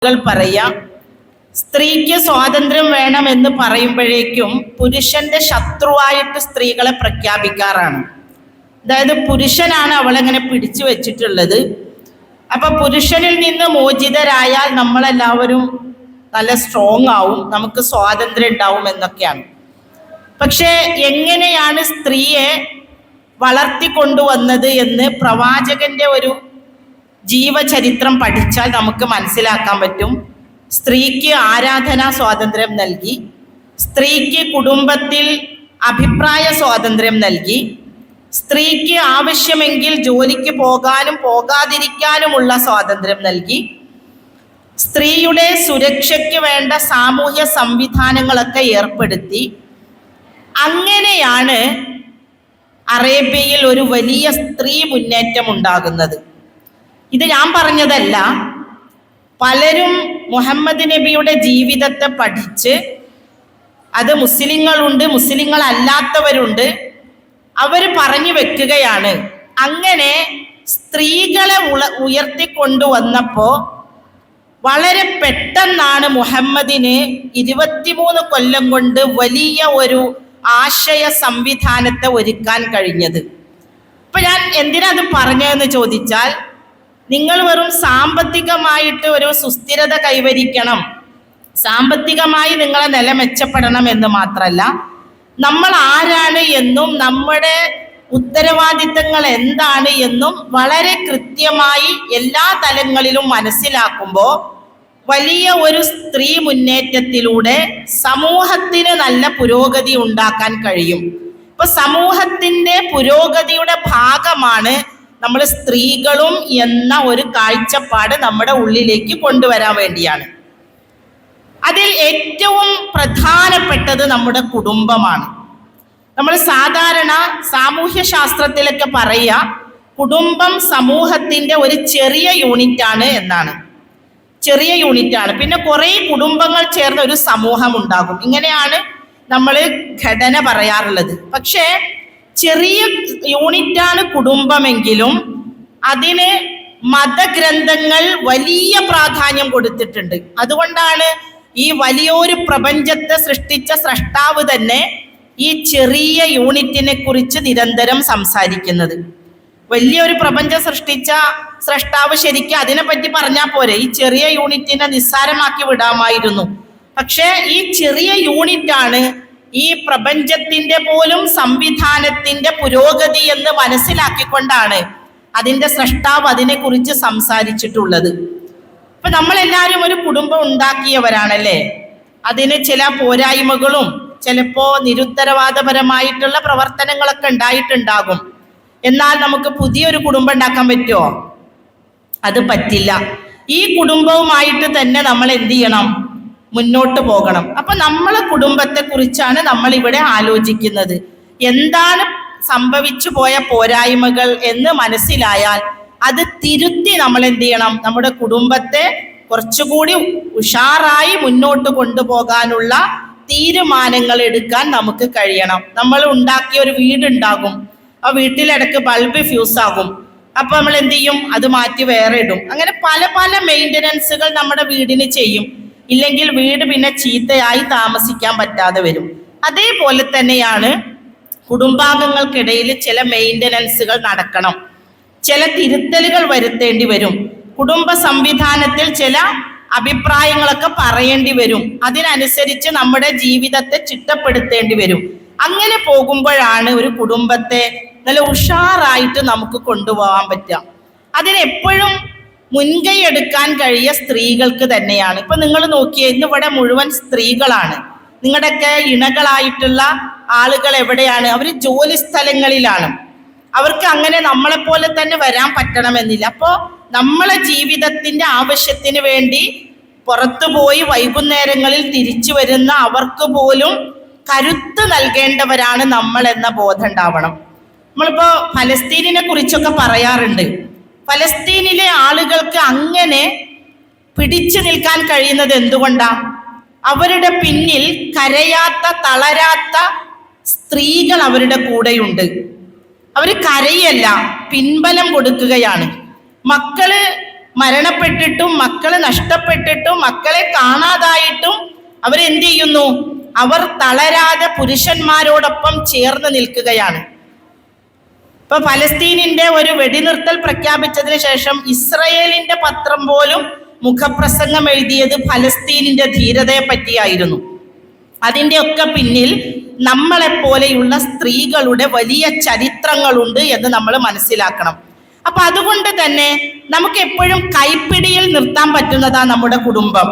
പറയാം, സ്ത്രീക്ക് സ്വാതന്ത്ര്യം വേണമെന്ന് പറയുമ്പോഴേക്കും പുരുഷന്റെ ശത്രുവായിട്ട് സ്ത്രീകളെ പ്രഖ്യാപിക്കാറാണ്. അതായത് പുരുഷനാണ് അവളെങ്ങനെ പിടിച്ചു വെച്ചിട്ടുള്ളത്. അപ്പൊ പുരുഷനിൽ നിന്ന് മോചിതരായാൽ നമ്മളെല്ലാവരും നല്ല സ്ട്രോങ് ആവും, നമുക്ക് സ്വാതന്ത്ര്യം ഉണ്ടാവും എന്നൊക്കെയാണ്. പക്ഷെ എങ്ങനെയാണ് സ്ത്രീയെ വളർത്തിക്കൊണ്ടുവന്നത് എന്ന് പ്രവാചകന്റെ ഒരു ജീവചരിത്രം പഠിച്ചാൽ നമുക്ക് മനസ്സിലാക്കാൻ പറ്റും. സ്ത്രീക്ക് ആരാധനാ സ്വാതന്ത്ര്യം നൽകി, സ്ത്രീക്ക് കുടുംബത്തിൽ അഭിപ്രായ സ്വാതന്ത്ര്യം നൽകി, സ്ത്രീക്ക് ആവശ്യമെങ്കിൽ ജോലിക്ക് പോകാനും പോകാതിരിക്കാനുമുള്ള സ്വാതന്ത്ര്യം നൽകി, സ്ത്രീയുടെ സുരക്ഷയ്ക്ക് വേണ്ട സാമൂഹ്യ സംവിധാനങ്ങളൊക്കെ ഏർപ്പെടുത്തി. അങ്ങനെയാണ് അറേബ്യയിൽ ഒരു വലിയ സ്ത്രീ മുന്നേറ്റം ഉണ്ടാകുന്നത്. ഇത് ഞാൻ പറഞ്ഞതല്ല, പലരും മുഹമ്മദ് നബിയുടെ ജീവിതത്തെ പഠിച്ച്, അത് മുസ്ലിങ്ങളുണ്ട്, മുസ്ലിങ്ങൾ അല്ലാത്തവരുണ്ട്, അവർ പറഞ്ഞു വെക്കുകയാണ്. അങ്ങനെ സ്ത്രീകളെ ഉയർത്തിക്കൊണ്ടുവന്നപ്പോൾ വളരെ പെട്ടെന്നാണ് മുഹമ്മദിന് 23 കൊല്ലം കൊണ്ട് വലിയ ഒരു ആശയ സംവിധാനത്തെ ഒരുക്കാൻ കഴിഞ്ഞത്. ഇപ്പൊ ഞാൻ എന്തിനാ അത് പറഞ്ഞതെന്ന് ചോദിച്ചാൽ, നിങ്ങൾ വെറും സാമ്പത്തികമായിട്ട് ഒരു സുസ്ഥിരത കൈവരിക്കണം, സാമ്പത്തികമായി നിങ്ങളെ നില മെച്ചപ്പെടണം എന്ന് മാത്രമല്ല, നമ്മൾ ആരാണ് എന്നും നമ്മുടെ ഉത്തരവാദിത്തങ്ങൾ എന്താണ് എന്നും വളരെ കൃത്യമായി എല്ലാ തലങ്ങളിലും മനസ്സിലാക്കുമ്പോൾ വലിയ ഒരു സ്ത്രീ മുന്നേറ്റത്തിലൂടെ സമൂഹത്തിന് നല്ല പുരോഗതി ഉണ്ടാക്കാൻ കഴിയും. ഇപ്പൊ സമൂഹത്തിന്റെ പുരോഗതിയുടെ ഭാഗമാണ് നമ്മൾ സ്ത്രീകളും എന്ന ഒരു കാഴ്ചപ്പാട് നമ്മുടെ ഉള്ളിലേക്ക് കൊണ്ടുവരാൻ വേണ്ടിയാണ്. അതിൽ ഏറ്റവും പ്രധാനപ്പെട്ടത് നമ്മുടെ കുടുംബമാണ്. നമ്മൾ സാധാരണ സാമൂഹ്യ ശാസ്ത്രത്തിലൊക്കെ പറയുക, കുടുംബം സമൂഹത്തിന്റെ ഒരു ചെറിയ യൂണിറ്റാണ് എന്നാണ്. ചെറിയ യൂണിറ്റാണ്. പിന്നെ കുറേ കുടുംബങ്ങൾ ചേർന്ന ഒരു സമൂഹം ഉണ്ടാകും. ഇങ്ങനെയാണ് നമ്മൾ ഘടന പറയാറുള്ളത്. പക്ഷേ ചെറിയ യൂണിറ്റാണ് കുടുംബമെങ്കിലും അതിന് മതഗ്രന്ഥങ്ങൾ വലിയ പ്രാധാന്യം കൊടുത്തിട്ടുണ്ട്. അതുകൊണ്ടാണ് ഈ വലിയൊരു പ്രപഞ്ചത്തെ സൃഷ്ടിച്ച സ്രഷ്ടാവ് തന്നെ ഈ ചെറിയ യൂണിറ്റിനെ കുറിച്ച് നിരന്തരം സംസാരിക്കുന്നത്. വലിയൊരു പ്രപഞ്ചം സൃഷ്ടിച്ച സ്രഷ്ടാവ് ശരിക്കും അതിനെപ്പറ്റി പറഞ്ഞാൽ പോരെ, ഈ ചെറിയ യൂണിറ്റിനെ നിസ്സാരമാക്കി വിടാമായിരുന്നു. പക്ഷേ ഈ ചെറിയ യൂണിറ്റാണ് ഈ പ്രപഞ്ചത്തിന്റെ പോലും സംവിധാനത്തിന്റെ പുരോഗതി എന്ന് മനസ്സിലാക്കിക്കൊണ്ടാണ് അതിന്റെ സ്രഷ്ടാവ് അതിനെക്കുറിച്ച് സംസാരിച്ചിട്ടുള്ളത്. ഇപ്പൊ നമ്മളെല്ലാവരും ഒരു കുടുംബം ഉണ്ടാക്കിയവരാണല്ലേ. അതിന് ചില പോരായ്മകളും ചിലപ്പോ നിരുത്തരവാദപരമായിട്ടുള്ള പ്രവർത്തനങ്ങളൊക്കെ ഉണ്ടായിട്ടുണ്ടാകും. എന്നാൽ നമുക്ക് പുതിയൊരു കുടുംബം ഉണ്ടാക്കാൻ പറ്റുമോ? അത് പറ്റില്ല. ഈ കുടുംബവുമായിട്ട് തന്നെ നമ്മൾ എന്ത് ചെയ്യണം? മുന്നോട്ട് പോകണം. അപ്പൊ നമ്മളെ കുടുംബത്തെ കുറിച്ചാണ് നമ്മൾ ഇവിടെ ആലോചിക്കുന്നത്. എന്താണ് സംഭവിച്ചു പോയ പോരായ്മകൾ എന്ന് മനസ്സിലായാൽ അത് തിരുത്തി നമ്മൾ എന്ത് ചെയ്യണം? നമ്മുടെ കുടുംബത്തെ കുറച്ചുകൂടി ഉഷാറായി മുന്നോട്ട് കൊണ്ടുപോകാനുള്ള തീരുമാനങ്ങൾ എടുക്കാൻ നമുക്ക് കഴിയണം. നമ്മൾ ഉണ്ടാക്കിയ ഒരു വീടുണ്ടാകും, ആ വീട്ടിലിടക്ക് ബൾബ് ഫ്യൂസ് ആകും. അപ്പൊ നമ്മൾ എന്ത് ചെയ്യും? അത് മാറ്റി വേറെ ഇടും. അങ്ങനെ പല പല മെയിൻ്റനൻസുകൾ നമ്മുടെ വീടിന് ചെയ്യും. ഇല്ലെങ്കിൽ വീട് പിന്നെ ചീത്തയായി താമസിക്കാൻ പറ്റാതെ വരും. അതേപോലെ തന്നെയാണ് കുടുംബാംഗങ്ങൾക്കിടയിൽ ചില മെയിൻ്റനൻസുകൾ നടക്കണം, ചില തിരുത്തലുകൾ വരുത്തേണ്ടി വരും. കുടുംബ സംവിധാനത്തിൽ ചില അഭിപ്രായങ്ങളൊക്കെ പറയേണ്ടി വരും. അതിനനുസരിച്ച് നമ്മുടെ ജീവിതത്തെ ചിട്ടപ്പെടുത്തേണ്ടി വരും. അങ്ങനെ പോകുമ്പോഴാണ് ഒരു കുടുംബത്തെ നല്ല ഉഷാറായിട്ട് നമുക്ക് കൊണ്ടുപോകാൻ പറ്റുക. അതിനെപ്പോഴും മുൻകൈ എടുക്കാൻ കഴിയുക സ്ത്രീകൾക്ക് തന്നെയാണ്. ഇപ്പൊ നിങ്ങൾ നോക്കിയേ, ഇന്നിവിടെ മുഴുവൻ സ്ത്രീകളാണ്. നിങ്ങളുടെയൊക്കെ ഇണകളായിട്ടുള്ള ആളുകൾ എവിടെയാണ്? അവർ ജോലി സ്ഥലങ്ങളിലാണ്. അവർക്ക് അങ്ങനെ നമ്മളെപ്പോലെ തന്നെ വരാൻ പറ്റണമെന്നില്ല. അപ്പോൾ നമ്മളെ ജീവിതത്തിന്റെ ആവശ്യത്തിന് വേണ്ടി പുറത്തു പോയി വൈകുന്നേരങ്ങളിൽ തിരിച്ചു വരുന്ന അവർക്ക് പോലും കരുത്ത് നൽകേണ്ടവരാണ് നമ്മൾ എന്ന ബോധം ഉണ്ടാവണം. നമ്മളിപ്പോ ഫലസ്തീനിനെ കുറിച്ചൊക്കെ പറയാറുണ്ട്. ഫലസ്തീനിലെ ആളുകൾക്ക് അങ്ങനെ പിടിച്ചു നിൽക്കാൻ കഴിയുന്നത് എന്തുകൊണ്ടാ? അവരുടെ പിന്നിൽ കരയാത്ത തളരാത്ത സ്ത്രീകൾ അവരുടെ കൂടെയുണ്ട്. അവർ കരയല്ല, പിൻബലം കൊടുക്കുകയാണ്. മക്കള് മരണപ്പെട്ടിട്ടും മക്കള് നഷ്ടപ്പെട്ടിട്ടും മക്കളെ കാണാതായിട്ടും അവരെന്ത് ചെയ്യുന്നു? അവർ തളരാതെ പുരുഷന്മാരോടൊപ്പം ചേർന്ന് നിൽക്കുകയാണ്. ഇപ്പൊ ഫലസ്തീനിന്റെ ഒരു വെടിനിർത്തൽ പ്രഖ്യാപിച്ചതിന് ശേഷം ഇസ്രയേലിന്റെ പത്രം പോലും മുഖപ്രസംഗം എഴുതിയത് ഫലസ്തീനിന്റെ ധീരതയെ പറ്റിയായിരുന്നു. അതിന്റെ ഒക്കെ പിന്നിൽ നമ്മളെപ്പോലെയുള്ള സ്ത്രീകളുടെ വലിയ ചരിത്രങ്ങളുണ്ട് എന്ന് നമ്മൾ മനസ്സിലാക്കണം. അപ്പൊ അതുകൊണ്ട് തന്നെ നമുക്ക് എപ്പോഴും കൈപ്പിടിയിൽ നിർത്താൻ പറ്റുന്നതാ നമ്മുടെ കുടുംബം.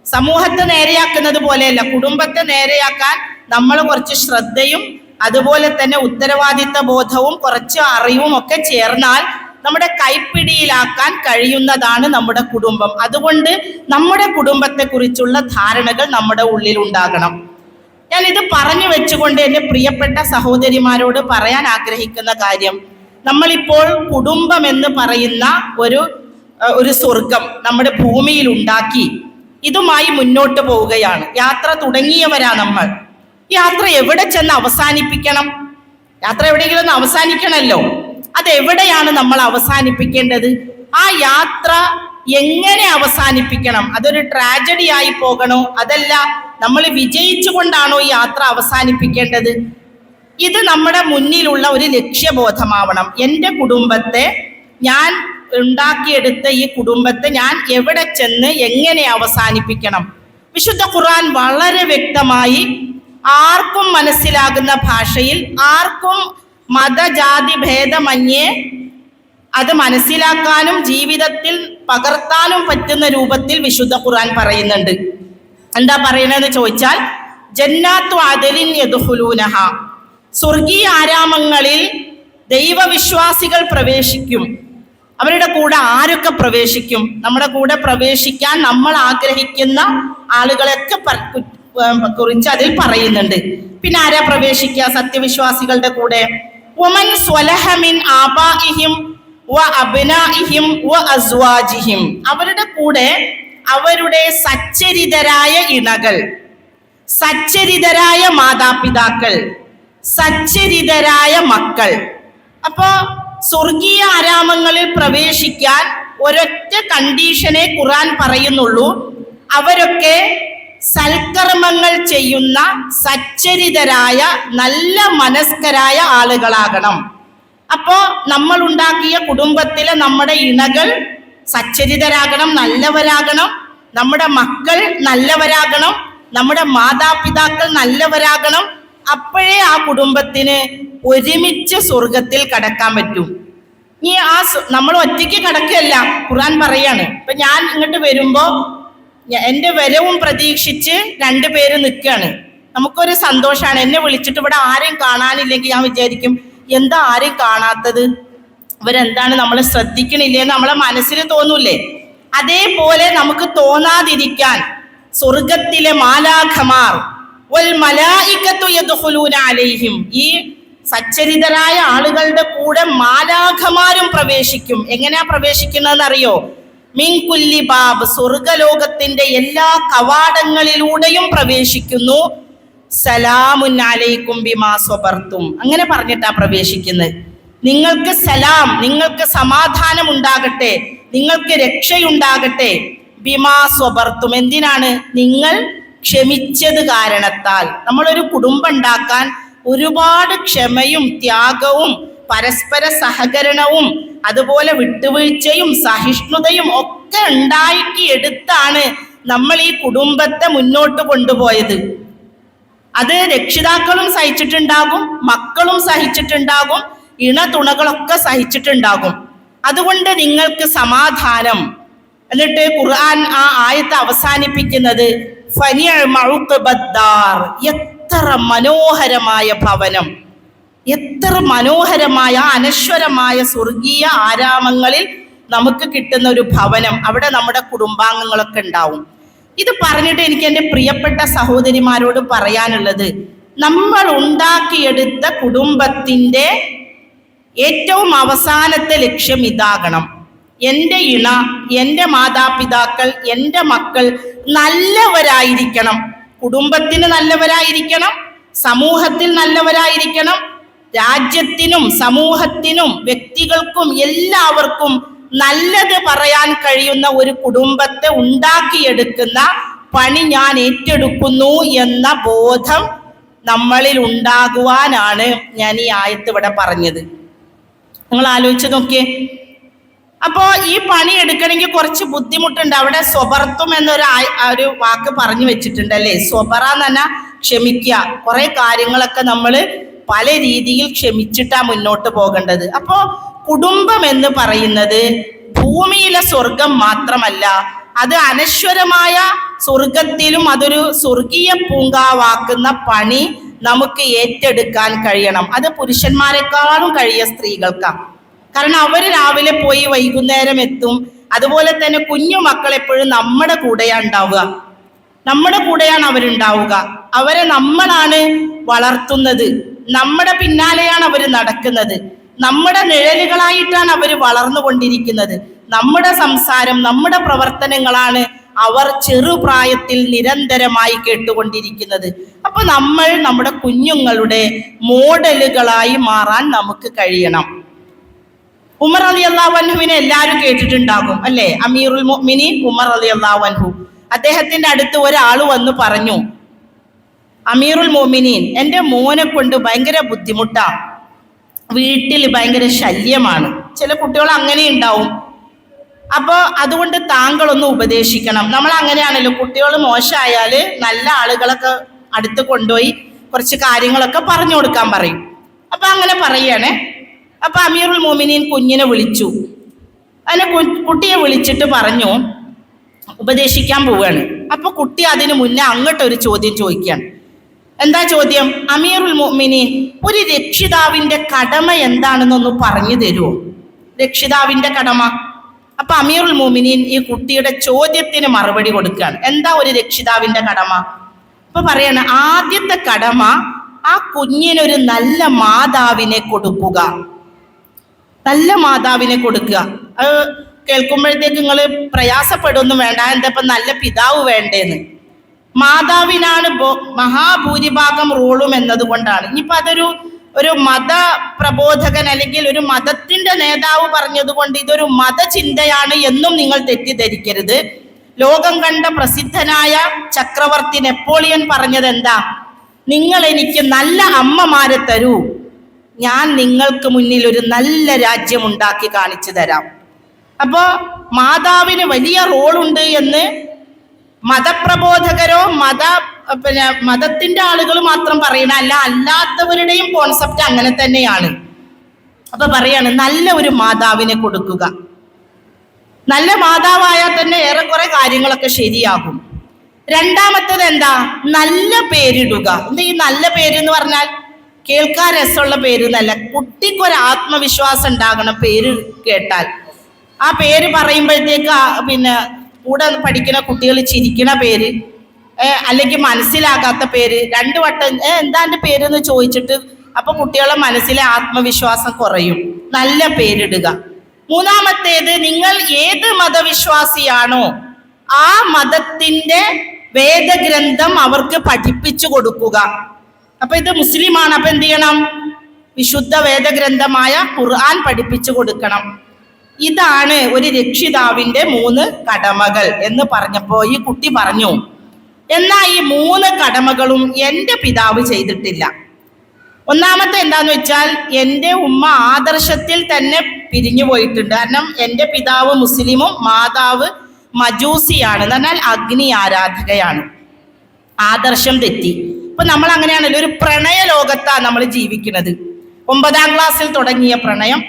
സമൂഹത്തെ നേരെയാക്കുന്നത് പോലെയല്ല, കുടുംബത്തെ നേരെയാക്കാൻ നമ്മൾ കുറച്ച് ശ്രദ്ധയും അതുപോലെ തന്നെ ഉത്തരവാദിത്ത ബോധവും കുറച്ച് അറിവും ഒക്കെ ചേർന്നാൽ നമ്മുടെ കൈപ്പിടിയിലാക്കാൻ കഴിയുന്നതാണ് നമ്മുടെ കുടുംബം. അതുകൊണ്ട് നമ്മുടെ കുടുംബത്തെ കുറിച്ചുള്ള ധാരണകൾ നമ്മുടെ ഉള്ളിൽ ഉണ്ടാകണം. ഞാൻ ഇത് പറഞ്ഞു വെച്ചുകൊണ്ട് എൻ്റെ പ്രിയപ്പെട്ട സഹോദരിമാരോട് പറയാൻ ആഗ്രഹിക്കുന്ന കാര്യം, നമ്മളിപ്പോൾ കുടുംബം എന്ന് പറയുന്ന ഒരു സ്വർഗം നമ്മുടെ ഭൂമിയിൽ ഉണ്ടാക്കി ഇതുമായി മുന്നോട്ട് പോവുകയാണ്. യാത്ര തുടങ്ങിയവരാ നമ്മൾ. യാത്ര എവിടെ ചെന്ന് അവസാനിപ്പിക്കണം? യാത്ര എവിടെയെങ്കിലും ഒന്ന് അവസാനിക്കണമല്ലോ. അതെവിടെയാണ് നമ്മൾ അവസാനിപ്പിക്കേണ്ടത്? ആ യാത്ര എങ്ങനെ അവസാനിപ്പിക്കണം? അതൊരു ട്രാജഡി ആയി പോകണോ? അതല്ല നമ്മൾ വിജയിച്ചുകൊണ്ടാണോ ഈ യാത്ര അവസാനിപ്പിക്കേണ്ടത്? ഇത് നമ്മുടെ മുന്നിലുള്ള ഒരു ലക്ഷ്യബോധമാവണം. എൻ്റെ കുടുംബത്തെ, ഞാൻ ഉണ്ടാക്കിയെടുത്ത ഈ കുടുംബത്തെ ഞാൻ എവിടെ ചെന്ന് എങ്ങനെ അവസാനിപ്പിക്കണം? വിശുദ്ധ ഖുർആൻ വളരെ വ്യക്തമായി ആർക്കും മനസ്സിലാകുന്ന ഭാഷയിൽ, ആർക്കും മതജാതി ഭേദമന്യേ അത് മനസ്സിലാക്കാനും ജീവിതത്തിൽ പകർത്താനും പറ്റുന്ന രൂപത്തിൽ വിശുദ്ധ ഖുർആൻ പറയുന്നുണ്ട്. എന്താ പറയണെന്ന് ചോദിച്ചാൽ, ജന്നാത്തു അദലിൻ യദ്ഖുലൂനഹ, സ്വർഗീയ ആരാമങ്ങളിൽ ദൈവവിശ്വാസികൾ പ്രവേശിക്കും. അവരുടെ കൂടെ ആരൊക്കെ പ്രവേശിക്കും? നമ്മുടെ കൂടെ പ്രവേശിക്കാൻ നമ്മൾ ആഗ്രഹിക്കുന്ന ആളുകളെയൊക്കെ കുറിച്ച് അതിൽ പറയുന്നുണ്ട്. പിന്നെ ആരാ പ്രവേശിക്കുക സത്യവിശ്വാസികളുടെ കൂടെ? വമൻ സ്വലഹ മിൻ ആബാഇഹിം വ അബ്നാഇഹിം വ അസ്വാജിഹിം, അവരുടെ കൂടെ അവരുടെ സച്ചരിതരായ ഇണകൾ, സച്ചരിതരായ മാതാപിതാക്കൾ, സച്ചരിതരായ മക്കൾ. അപ്പോ സ്വർഗീയ ആരാമങ്ങളിൽ പ്രവേശിക്കാൻ ഒരൊറ്റ കണ്ടീഷനെ ഖുർആൻ പറയുന്നുള്ളൂ. അവരൊക്കെ സൽക്കർമ്മങ്ങൾ ചെയ്യുന്ന സച്ചരിതരായ നല്ല മനസ്കരായ ആളുകളാകണം. അപ്പോ നമ്മൾ ഉണ്ടാക്കിയ കുടുംബത്തിലെ നമ്മുടെ ഇണകൾ സച്ചരിതരാകണം, നല്ലവരാകണം. നമ്മുടെ മക്കൾ നല്ലവരാകണം, നമ്മുടെ മാതാപിതാക്കൾ നല്ലവരാകണം. അപ്പോഴേ ആ കുടുംബത്തിന് ഒരുമിച്ച് സ്വർഗത്തിൽ കടക്കാൻ പറ്റും. ഈ നമ്മൾ ഒറ്റയ്ക്ക് കടക്കുകയല്ല, ഖുർആൻ പറയാണ്. ഇപ്പൊ ഞാൻ ഇങ്ങോട്ട് വരുമ്പോ എൻ്റെ വരവും പ്രതീക്ഷിച്ച് രണ്ടുപേര് നിൽക്കുകയാണ്. നമുക്കൊരു സന്തോഷമാണ്. എന്നെ വിളിച്ചിട്ട് ഇവിടെ ആരെയും കാണാനില്ലെങ്കിൽ ഞാൻ വിചാരിക്കും, എന്താ ആരെയും കാണാത്തത്, ഇവരെന്താണ് നമ്മളെ ശ്രദ്ധിക്കണില്ലേന്ന് നമ്മളെ മനസ്സിൽ തോന്നൂലേ? അതേപോലെ നമുക്ക് തോന്നാതിരിക്കാൻ സ്വർഗത്തിലെ മാലാഖമാർ വൽ മലായികത്തു യദ്ഖുലൂന അലൈഹിം, ഈ സച്ചരിതരായ ആളുകളുടെ കൂടെ മാലാഖമാരും പ്രവേശിക്കും. എങ്ങനെയാ പ്രവേശിക്കുന്നതെന്ന് അറിയോ? മിൻ കുല്ലി ബാബ്, സ്വർഗലോകത്തിന്റെ എല്ലാ കവാടങ്ങളിലൂടെയും പ്രവേശിക്കുന്നു. സലാമുൻ അലൈക്കും ബിമാ സ്വബർത്തും, അങ്ങനെ പറഞ്ഞിട്ടാ പ്രവേശിക്കുന്നത്. നിങ്ങൾക്ക് സലാം, നിങ്ങൾക്ക് സമാധാനം ഉണ്ടാകട്ടെ, നിങ്ങൾക്ക് രക്ഷയുണ്ടാകട്ടെ. ബിമാ സ്വബർത്തും, എന്തിനാണ്? നിങ്ങൾ ക്ഷമിച്ചത് കാരണത്താൽ. നമ്മളൊരു കുടുംബം ഉണ്ടാക്കാൻ ഒരുപാട് ക്ഷമയും ത്യാഗവും പരസ്പര സഹകരണവും അതുപോലെ വിട്ടുവീഴ്ചയും സഹിഷ്ണുതയും ഒക്കെ ഉണ്ടാക്കിയെടുത്താണ് നമ്മൾ ഈ കുടുംബത്തെ മുന്നോട്ട് കൊണ്ടുപോയത്. അത് രക്ഷിതാക്കളും സഹിച്ചിട്ടുണ്ടാകും, മക്കളും സഹിച്ചിട്ടുണ്ടാകും, ഇണതുണകളൊക്കെ സഹിച്ചിട്ടുണ്ടാകും. അതുകൊണ്ട് നിങ്ങൾക്ക് സമാധാനം. എന്നിട്ട് ഖുർആൻ ആ ആയത്ത് അവസാനിപ്പിക്കുന്നത് ഫനിഅമ ഉഖ്ബദ്ദാർ, എത്ര മനോഹരമായ ഭവനം, എത്ര മനോഹരമായ അനശ്വരമായ സ്വർഗീയ ആരാമങ്ങളിൽ നമുക്ക് കിട്ടുന്ന ഒരു ഭവനം. അവിടെ നമ്മുടെ കുടുംബാംഗങ്ങളൊക്കെ ഉണ്ടാവും. ഇത് പറഞ്ഞിട്ട് എനിക്ക് എൻ്റെ പ്രിയപ്പെട്ട സഹോദരിമാരോട് പറയാനുള്ളത്, നമ്മൾ ഉണ്ടാക്കിയെടുത്ത കുടുംബത്തിൻ്റെ ഏറ്റവും അവസാനത്തെ ലക്ഷ്യം ഇതാകണം. എൻ്റെ ഇണ, എൻ്റെ മാതാപിതാക്കൾ, എൻ്റെ മക്കൾ നല്ലവരായിരിക്കണം. കുടുംബത്തിന് നല്ലവരായിരിക്കണം, സമൂഹത്തിൽ നല്ലവരായിരിക്കണം, രാജ്യത്തിനും സമൂഹത്തിനും വ്യക്തികൾക്കും എല്ലാവർക്കും നല്ലത് പറയാൻ കഴിയുന്ന ഒരു കുടുംബത്തെ ഉണ്ടാക്കിയെടുക്കുന്ന പണി ഞാൻ ഏറ്റെടുക്കുന്നു എന്ന ബോധം നമ്മളിൽ ഉണ്ടാകുവാനാണ് ഞാൻ ഈ ആയത്ത് ഇവിടെ പറഞ്ഞത്. നിങ്ങൾ ആലോചിച്ച് നോക്കിയേ. അപ്പോ ഈ പണി എടുക്കണമെങ്കിൽ കുറച്ച് ബുദ്ധിമുട്ടുണ്ട്. അവിടെ സ്വബർത്തും ഒരു വാക്ക് പറഞ്ഞു വെച്ചിട്ടുണ്ട് അല്ലേ? സ്വബറ എന്ന് പറഞ്ഞാൽ ക്ഷമിക്കുക. കുറെ കാര്യങ്ങളൊക്കെ നമ്മൾ പല രീതിയിൽ ക്ഷമിച്ചിട്ടാ മുന്നോട്ട് പോകേണ്ടത്. അപ്പോ കുടുംബം എന്ന് പറയുന്നത് ഭൂമിയിലെ സ്വർഗം മാത്രമല്ല, അത് അനശ്വരമായ സ്വർഗത്തിലും അതൊരു സ്വർഗീയ പൂങ്കാവാക്കുന്ന പണി നമുക്ക് ഏറ്റെടുക്കാൻ കഴിയണം. അത് പുരുഷന്മാരെക്കാളും കഴിയ സ്ത്രീകൾക്കാണ്. കാരണം അവർ രാവിലെ പോയി വൈകുന്നേരം എത്തും. അതുപോലെ തന്നെ കുഞ്ഞു മക്കൾ എപ്പോഴും നമ്മുടെ കൂടെയാണ് ഉണ്ടാവുക, നമ്മുടെ കൂടെയാണ് അവരുണ്ടാവുക. അവരെ നമ്മളാണ് വളർത്തുന്നത്, നമ്മുടെ പിന്നാലെയാണ് അവർ നടക്കുന്നത്, നമ്മുടെ നിഴലുകളായിട്ടാണ് അവർ വളർന്നുകൊണ്ടിരിക്കുന്നത്. നമ്മുടെ സംസാരം, നമ്മുടെ പ്രവർത്തനങ്ങളാണ് അവർ ചെറുപ്രായത്തിൽ നിരന്തരമായി കേട്ടുകൊണ്ടിരിക്കുന്നത്. അപ്പൊ നമ്മൾ നമ്മുടെ കുഞ്ഞുങ്ങളുടെ മോഡലുകളായി മാറാൻ നമുക്ക് കഴിയണം. ഉമർ റളിയല്ലാഹു അൻഹുവിനെ എല്ലാവരും കേട്ടിട്ടുണ്ടാകും അല്ലെ? അമീറുൽ മുഅ്മിനീൻ ഉമർ റളിയല്ലാഹു അൻഹു. അദ്ദേഹത്തിന്റെ അടുത്ത് ഒരാൾ വന്ന് പറഞ്ഞു, അമീറുൽ മുഅ്മിനീൻ, എൻ്റെ മോനെ കൊണ്ട് ഭയങ്കര ബുദ്ധിമുട്ടാണ്, വീട്ടിൽ ഭയങ്കര ശല്യമാണ്. ചില കുട്ടികൾ അങ്ങനെ ഉണ്ടാവും. അപ്പോൾ അതുകൊണ്ട് താങ്കളൊന്ന് ഉപദേശിക്കണം. നമ്മൾ അങ്ങനെയാണല്ലോ, കുട്ടികൾ മോശമായാൽ നല്ല ആളുകളൊക്കെ അടുത്ത് കൊണ്ടുപോയി കുറച്ച് കാര്യങ്ങളൊക്കെ പറഞ്ഞു കൊടുക്കാൻ പറയും. അപ്പൊ അങ്ങനെ പറയണേ. അപ്പൊ അമീറുൽ മോമിനീൻ കുഞ്ഞിനെ വിളിച്ചു. അതിനെ കുട്ടിയെ വിളിച്ചിട്ട് പറഞ്ഞു, ഉപദേശിക്കാൻ പോവുകയാണ്. അപ്പൊ കുട്ടി അതിന് മുന്നേ അങ്ങോട്ടൊരു ചോദ്യം ചോദിക്കുകയാണ്. എന്താ ചോദ്യം? അമീറുൽ മുഅ്മിനീൻ, ഒരു രക്ഷിതാവിന്റെ കടമ എന്താണെന്നൊന്ന് പറഞ്ഞു തരുമോ? രക്ഷിതാവിന്റെ കടമ. അപ്പൊ അമീറുൽ മുഅ്മിനീൻ ഈ കുട്ടിയുടെ ചോദ്യത്തിന് മറുപടി കൊടുക്കുകയാണ്. എന്താ ഒരു രക്ഷിതാവിന്റെ കടമ? അപ്പൊ പറയാണ്, ആദ്യത്തെ കടമ ആ കുഞ്ഞിനൊരു നല്ല മാതാവിനെ കൊടുക്കുക. നല്ല മാതാവിനെ കൊടുക്കുക. അത് കേൾക്കുമ്പോഴത്തേക്ക് നിങ്ങൾ പ്രയാസപ്പെടുമൊന്നും വേണ്ട, എന്താ ഇപ്പം നല്ല പിതാവ് വേണ്ടേന്ന്. മാതാവിനാണ് മഹാഭൂരിഭാഗം റോളും എന്നതുകൊണ്ടാണ്. ഇനിയിപ്പോൾ ഒരു മത പ്രബോധകൻ അല്ലെങ്കിൽ ഒരു മതത്തിന്റെ നേതാവ് പറഞ്ഞതുകൊണ്ട് ഇതൊരു മതചിന്തയാണ് എന്നും നിങ്ങൾ തെറ്റിദ്ധരിക്കരുത്. ലോകം കണ്ട പ്രസിദ്ധനായ ചക്രവർത്തി നെപ്പോളിയൻ പറഞ്ഞത് എന്താ? നിങ്ങൾ എനിക്ക് നല്ല അമ്മമാരെ തരൂ, ഞാൻ നിങ്ങൾക്ക് മുന്നിൽ ഒരു നല്ല രാജ്യം ഉണ്ടാക്കി കാണിച്ചു തരാം. അപ്പോ മാതാവിന് വലിയ റോളുണ്ട് എന്ന് മതപ്രബോധകരോ മതത്തിന്റെ ആളുകൾ മാത്രം പറയണ അല്ല, അല്ലാത്തവരുടെയും കോൺസെപ്റ്റ് അങ്ങനെ തന്നെയാണ്. അപ്പൊ പറയാണ്, നല്ല ഒരു മാതാവിനെ കൊടുക്കുക. നല്ല മാതാവായാൽ തന്നെ ഏറെക്കുറെ കാര്യങ്ങളൊക്കെ ശരിയാകും. രണ്ടാമത്തത് എന്താ? നല്ല പേരിടുക. എന്താ ഈ നല്ല പേര് എന്ന് പറഞ്ഞാൽ? കേൾക്കാൻ രസമുള്ള പേര് എന്നല്ല, കുട്ടിക്കൊരു ആത്മവിശ്വാസം ഉണ്ടാകണം പേര് കേട്ടാൽ. ആ പേര് പറയുമ്പോഴത്തേക്ക് പിന്നെ കൂടെ പഠിക്കുന്ന കുട്ടികൾ ചിരിക്കണ പേര്, അല്ലെങ്കിൽ മനസ്സിലാകാത്ത പേര്, 2 വട്ടം എന്താ എൻ്റെ പേരെന്ന് ചോദിച്ചിട്ട് അപ്പൊ കുട്ടികളെ മനസ്സിലെ ആത്മവിശ്വാസം കുറയും. നല്ല പേരിടുക. മൂന്നാമത്തേത്, നിങ്ങൾ ഏത് മതവിശ്വാസിയാണോ ആ മതത്തിന്റെ വേദഗ്രന്ഥം അവർക്ക് പഠിപ്പിച്ചു കൊടുക്കുക. അപ്പൊ ഇത് മുസ്ലിമാണ്, അപ്പൊ എന്ത് ചെയ്യണം? വിശുദ്ധ വേദഗ്രന്ഥമായ ഖുർആൻ പഠിപ്പിച്ചു കൊടുക്കണം. ഇതാണ് ഒരു രക്ഷിതാവിന്റെ 3 കടമകൾ എന്ന് പറഞ്ഞപ്പോ ഈ കുട്ടി പറഞ്ഞു, എന്നാ ഈ 3 കടമകളും എൻ്റെ പിതാവ് ചെയ്തിട്ടില്ല. ഒന്നാമത്തെ എന്താന്ന് വെച്ചാൽ, എൻ്റെ ഉമ്മ ആദർശത്തിൽ തന്നെ പിരിഞ്ഞു പോയിട്ടുണ്ട്. കാരണം എൻ്റെ പിതാവ് മുസ്ലിമും മാതാവ് മജൂസിയാണ്, എന്ന് പറഞ്ഞാൽ അഗ്നി ആരാധികയാണ്. ആദർശം തെറ്റി. ഇപ്പൊ നമ്മൾ അങ്ങനെയാണല്ലോ, ഒരു പ്രണയ ലോകത്താണ് നമ്മൾ ജീവിക്കുന്നത്. 9ാം ക്ലാസ്സിൽ തുടങ്ങിയ പ്രണയം,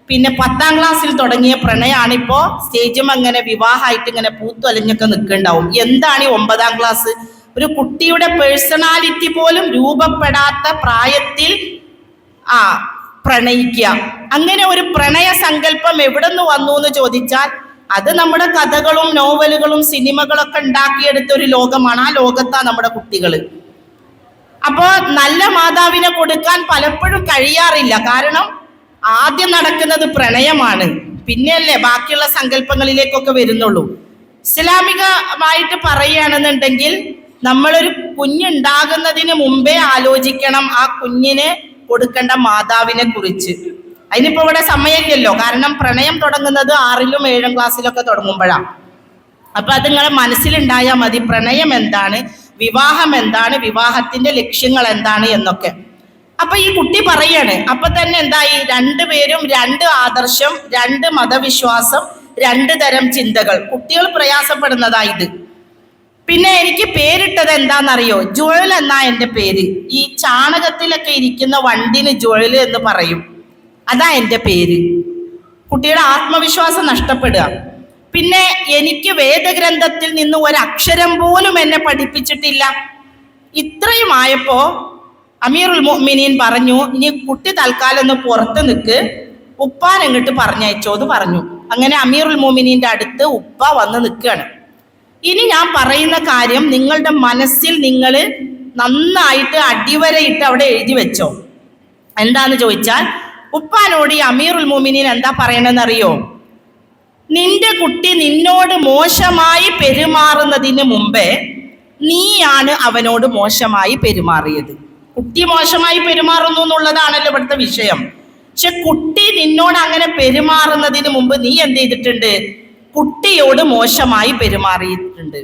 പിന്നെ 10ാം ക്ലാസ്സിൽ തുടങ്ങിയ പ്രണയമാണ് ഇപ്പോ സ്റ്റേജും അങ്ങനെ വിവാഹമായിട്ട് ഇങ്ങനെ പൂത്തൊലഞ്ഞൊക്കെ നിൽക്കുന്നുണ്ടാവും. എന്താണ് ഈ 9ാം ക്ലാസ്? ഒരു കുട്ടിയുടെ പേഴ്സണാലിറ്റി പോലും രൂപപ്പെടാത്ത പ്രായത്തിൽ പ്രണയിക്കുക. അങ്ങനെ ഒരു പ്രണയ സങ്കല്പം എവിടെ നിന്ന് വന്നു എന്ന് ചോദിച്ചാൽ, അത് നമ്മുടെ കഥകളും നോവലുകളും സിനിമകളൊക്കെ ഉണ്ടാക്കിയെടുത്ത ഒരു ലോകമാണ്. ആ ലോകത്താണ് നമ്മുടെ കുട്ടികൾ. അപ്പോ നല്ല മാതാവിനെ കൊടുക്കാൻ പലപ്പോഴും കഴിയാറില്ല. കാരണം ആദ്യം നടക്കുന്നത് പ്രണയമാണ്, പിന്നെയല്ലേ ബാക്കിയുള്ള സങ്കല്പങ്ങളിലേക്കൊക്കെ വരുന്നുള്ളൂ. ഇസ്ലാമികമായിട്ട് പറയുകയാണെന്നുണ്ടെങ്കിൽ നമ്മളൊരു കുഞ്ഞുണ്ടാകുന്നതിന് മുമ്പേ ആലോചിക്കണം ആ കുഞ്ഞിന് കൊടുക്കേണ്ട മാതാവിനെ കുറിച്ച്. അതിനിപ്പോ ഇവിടെ സമയമില്ലല്ലോ, കാരണം പ്രണയം തുടങ്ങുന്നത് 6ലും 7ാം ക്ലാസ്സിലൊക്കെ തുടങ്ങുമ്പോഴാണ്. അപ്പൊ അത് നിങ്ങളെ മനസ്സിലുണ്ടായാൽ മതി, പ്രണയം എന്താണ്, വിവാഹം എന്താണ്, വിവാഹത്തിന്റെ ലക്ഷ്യങ്ങൾ എന്താണ് എന്നൊക്കെ. അപ്പൊ ഈ കുട്ടി പറയാണ്, അപ്പൊ തന്നെ എന്തായി, രണ്ടുപേരും 2 ആദർശം, 2 മതവിശ്വാസം, 2 തരം ചിന്തകൾ. കുട്ടികൾ പ്രയാസപ്പെടുന്നതായത്. പിന്നെ എനിക്ക് പേരിട്ടത് എന്താണെന്നറിയോ? ജുവൽ എന്നാ എൻ്റെ പേര്. ഈ ചാണകത്തിലൊക്കെ ഇരിക്കുന്ന വണ്ടിന് ജുവൽ എന്ന് പറയും, അതാ എൻ്റെ പേര്. കുട്ടിയുടെ ആത്മവിശ്വാസം നഷ്ടപ്പെടുക. പിന്നെ എനിക്ക് വേദഗ്രന്ഥത്തിൽ നിന്ന് ഒരക്ഷരം പോലും എന്നെ പഠിപ്പിച്ചിട്ടില്ല. ഇത്രയും ആയപ്പോ അമീറുൽ മുഅ്മിനീൻ പറഞ്ഞു, ഇനി കുട്ടി തൽക്കാലം ഒന്ന് പുറത്ത് നിൽക്ക്, ഉപ്പാൻ എങ്ങോട്ട് പറഞ്ഞയച്ചോ എന്ന് പറഞ്ഞു. അങ്ങനെ അമീറുൽ മുഅ്മിനീന്റെ അടുത്ത് ഉപ്പ വന്ന് നിൽക്കുകയാണ്. ഇനി ഞാൻ പറയുന്ന കാര്യം നിങ്ങളുടെ മനസ്സിൽ നിങ്ങൾ നന്നായിട്ട് അടിവരയിട്ട് അവിടെ എഴുതി വെച്ചോ. എന്താന്ന് ചോദിച്ചാൽ, ഉപ്പാനോട് ഈ അമീറുൽ മുഅ്മിനീൻ എന്താ പറയണെന്നറിയോ? നിന്റെ കുട്ടി നിന്നോട് മോശമായി പെരുമാറുന്നതിന് മുമ്പേ നീയാണ് അവനോട് മോശമായി പെരുമാറിയത്. കുട്ടി മോശമായി പെരുമാറുന്നു എന്നുള്ളതാണല്ലോ ഇവിടുത്തെ വിഷയം. പക്ഷെ കുട്ടി നിന്നോട് അങ്ങനെ പെരുമാറുന്നതിന് മുമ്പ് നീ എന്ത് ചെയ്തിട്ടുണ്ട്? കുട്ടിയോട് മോശമായി പെരുമാറിയിട്ടുണ്ട്.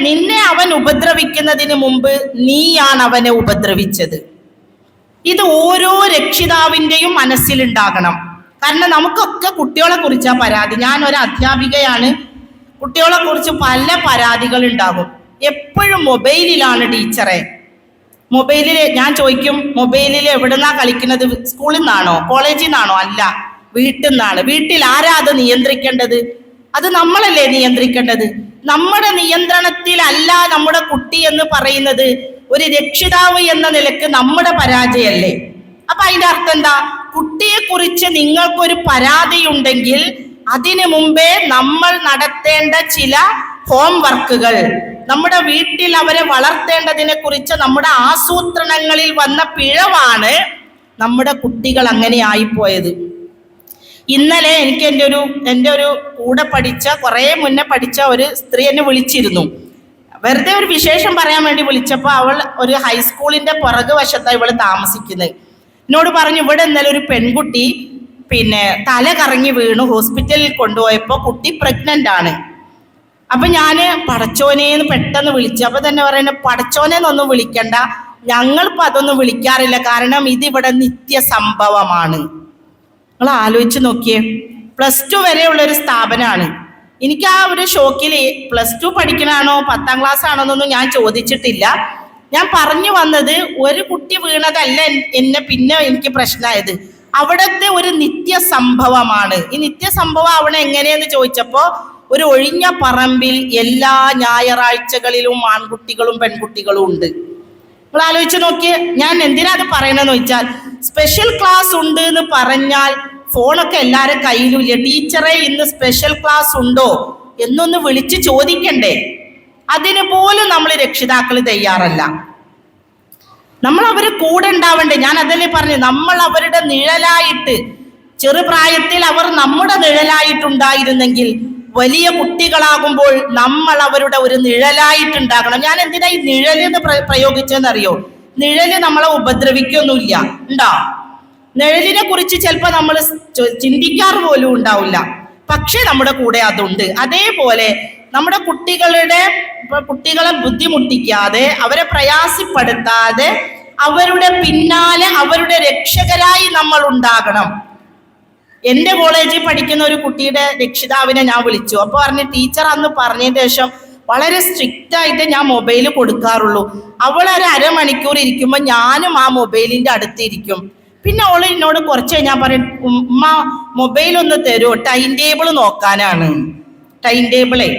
നിന്നെ അവൻ ഉപദ്രവിക്കുന്നതിന് മുമ്പ് നീയാണ് അവനെ ഉപദ്രവിച്ചത്. ഇത് ഓരോ രക്ഷിതാവിൻ്റെയും മനസ്സിലുണ്ടാകണം. കാരണം നമുക്കൊക്കെ കുട്ടികളെ കുറിച്ചാ പരാതി. ഞാൻ ഒരു അധ്യാപികയാണ്, കുട്ടികളെ കുറിച്ച് പല പരാതികൾ ഉണ്ടാകും. എപ്പോഴും മൊബൈലിലാണ് ടീച്ചറെ. മൊബൈലിൽ ഞാൻ ചോദിക്കും, മൊബൈലിൽ എവിടുന്നാ കളിക്കുന്നത്? സ്കൂളിൽ നിന്നാണോ, കോളേജിൽ നിന്നാണോ? അല്ല, വീട്ടിൽ നിന്നാണ്. വീട്ടിൽ ആരാ അത് നിയന്ത്രിക്കേണ്ടത്? അത് നമ്മളല്ലേ നിയന്ത്രിക്കേണ്ടത്. നമ്മുടെ നിയന്ത്രണത്തിലല്ല നമ്മുടെ കുട്ടി എന്ന് പറയുന്നത് ഒരു രക്ഷിതാവ് എന്ന നിലക്ക് നമ്മുടെ പരാജയല്ലേ? അപ്പൊ അതിന്റെ അർത്ഥം എന്താ? കുട്ടിയെ കുറിച്ച് നിങ്ങൾക്കൊരു പരാതിയുണ്ടെങ്കിൽ അതിനു മുമ്പേ നമ്മൾ നടത്തേണ്ട ചില ഹോംവർക്കുകൾ, നമ്മുടെ വീട്ടിൽ അവരെ വളർത്തേണ്ടതിനെ കുറിച്ച് നമ്മുടെ ആസൂത്രണങ്ങളിൽ വന്ന പിഴവാണ് നമ്മുടെ കുട്ടികൾ അങ്ങനെ ആയിപ്പോയത്. ഇന്നലെ എനിക്ക് എൻ്റെ ഒരു കൂടെ പഠിച്ച, കുറേ മുന്നേ പഠിച്ച ഒരു സ്ത്രീ എന്നെ വിളിച്ചിരുന്നു. വെറുതെ ഒരു വിശേഷം പറയാൻ വേണ്ടി വിളിച്ചപ്പോൾ അവൾ ഒരു ഹൈസ്കൂളിന്റെ പുറകു വശത്താണ് ഇവള് താമസിക്കുന്നത്. എന്നോട് പറഞ്ഞു, ഇവിടെ ഇന്നലെ ഒരു പെൺകുട്ടി തല കറങ്ങി വീണു, ഹോസ്പിറ്റലിൽ കൊണ്ടുപോയപ്പോൾ കുട്ടി പ്രഗ്നന്റ് ആണ്. അപ്പൊ ഞാന് പടച്ചോനേന്ന് പെട്ടെന്ന് വിളിച്ചു. അപ്പൊ തന്നെ പറയുന്നത്, പടച്ചോനെന്നൊന്നും വിളിക്കണ്ട, ഞങ്ങളിപ്പോ അതൊന്നും വിളിക്കാറില്ല, കാരണം ഇതിവിടെ നിത്യ സംഭവമാണ്. നിങ്ങൾ ആലോചിച്ച് നോക്കിയേ, +2 വരെയുള്ള ഒരു സ്ഥാപനമാണ്. എനിക്ക് ആ ഒരു ഷോക്കിൽ +2 പഠിക്കണാണോ 10ാം ക്ലാസ് ആണോ എന്നൊന്നും ഞാൻ ചോദിച്ചിട്ടില്ല. ഞാൻ പറഞ്ഞു വന്നത്, ഒരു കുട്ടി വീണതല്ല പിന്നെ എനിക്ക് പ്രശ്നമായത്, അവിടുത്തെ ഒരു നിത്യ സംഭവമാണ്. ഈ നിത്യ സംഭവം അവിടെ എങ്ങനെയെന്ന് ചോദിച്ചപ്പോ, ഒരു ഒഴിഞ്ഞ പറമ്പിൽ എല്ലാ ഞായറാഴ്ചകളിലും ആൺകുട്ടികളും പെൺകുട്ടികളും ഉണ്ട്. നിങ്ങൾ ആലോചിച്ച് നോക്കിയേ. ഞാൻ എന്തിനാ അത് പറയണെന്ന് വെച്ചാൽ, സ്പെഷ്യൽ ക്ലാസ് ഉണ്ട് എന്ന് പറഞ്ഞാൽ ഫോണൊക്കെ എല്ലാവരും കയ്യിലും ഇല്ല. ടീച്ചറെ ഇന്ന് സ്പെഷ്യൽ ക്ലാസ് ഉണ്ടോ എന്നൊന്ന് വിളിച്ച് ചോദിക്കണ്ടേ? അതിന് പോലും നമ്മൾ രക്ഷിതാക്കൾ തയ്യാറല്ല. നമ്മൾ അവര് കൂടെ ഉണ്ടാവണ്ടേ? ഞാൻ അതല്ലേ പറഞ്ഞു, നമ്മൾ അവരുടെ നിഴലായിട്ട്, ചെറുപ്രായത്തിൽ അവർ നമ്മുടെ നിഴലായിട്ടുണ്ടായിരുന്നെങ്കിൽ വലിയ കുട്ടികളാകുമ്പോൾ നമ്മൾ അവരുടെ ഒരു നിഴലായിട്ടുണ്ടാകണം. ഞാൻ എന്തിനാ ഈ നിഴലെന്ന് പ്രയോഗിച്ചെന്നറിയോ? നിഴല് നമ്മളെ ഉപദ്രവിക്കൊന്നുമില്ല, ഉണ്ടോ? നിഴലിനെ കുറിച്ച് ചിലപ്പോൾ നമ്മൾ ചിന്തിക്കാറ് പോലും ഉണ്ടാവില്ല, പക്ഷെ നമ്മുടെ കൂടെ അതുണ്ട്. അതേപോലെ നമ്മുടെ കുട്ടികളെ ബുദ്ധിമുട്ടിക്കാതെ, അവരെ പ്രയാസപ്പെടുത്താതെ, അവരുടെ പിന്നാലെ അവരുടെ രക്ഷകരായി നമ്മൾ ഉണ്ടാകണം. എൻ്റെ കോളേജിൽ പഠിക്കുന്ന ഒരു കുട്ടിയുടെ രക്ഷിതാവിനെ ഞാൻ വിളിച്ചു. അപ്പോൾ പറഞ്ഞു, ടീച്ചർ അന്ന് പറഞ്ഞതിന് ശേഷം വളരെ സ്ട്രിക്റ്റ് ആയിട്ട് ഞാൻ മൊബൈൽ കൊടുക്കാറുള്ളൂ. അവൾ ഒരു അരമണിക്കൂർ ഇരിക്കുമ്പോൾ ഞാനും ആ മൊബൈലിൻ്റെ അടുത്തിരിക്കും. പിന്നെ അവൾ എന്നോട് കുറച്ച് കഴിഞ്ഞാൽ പറയും, ഉമ്മ മൊബൈലൊന്ന് തരുമോ, ടൈം ടേബിൾ നോക്കാനാണ്. ടൈം ടേബിളേ,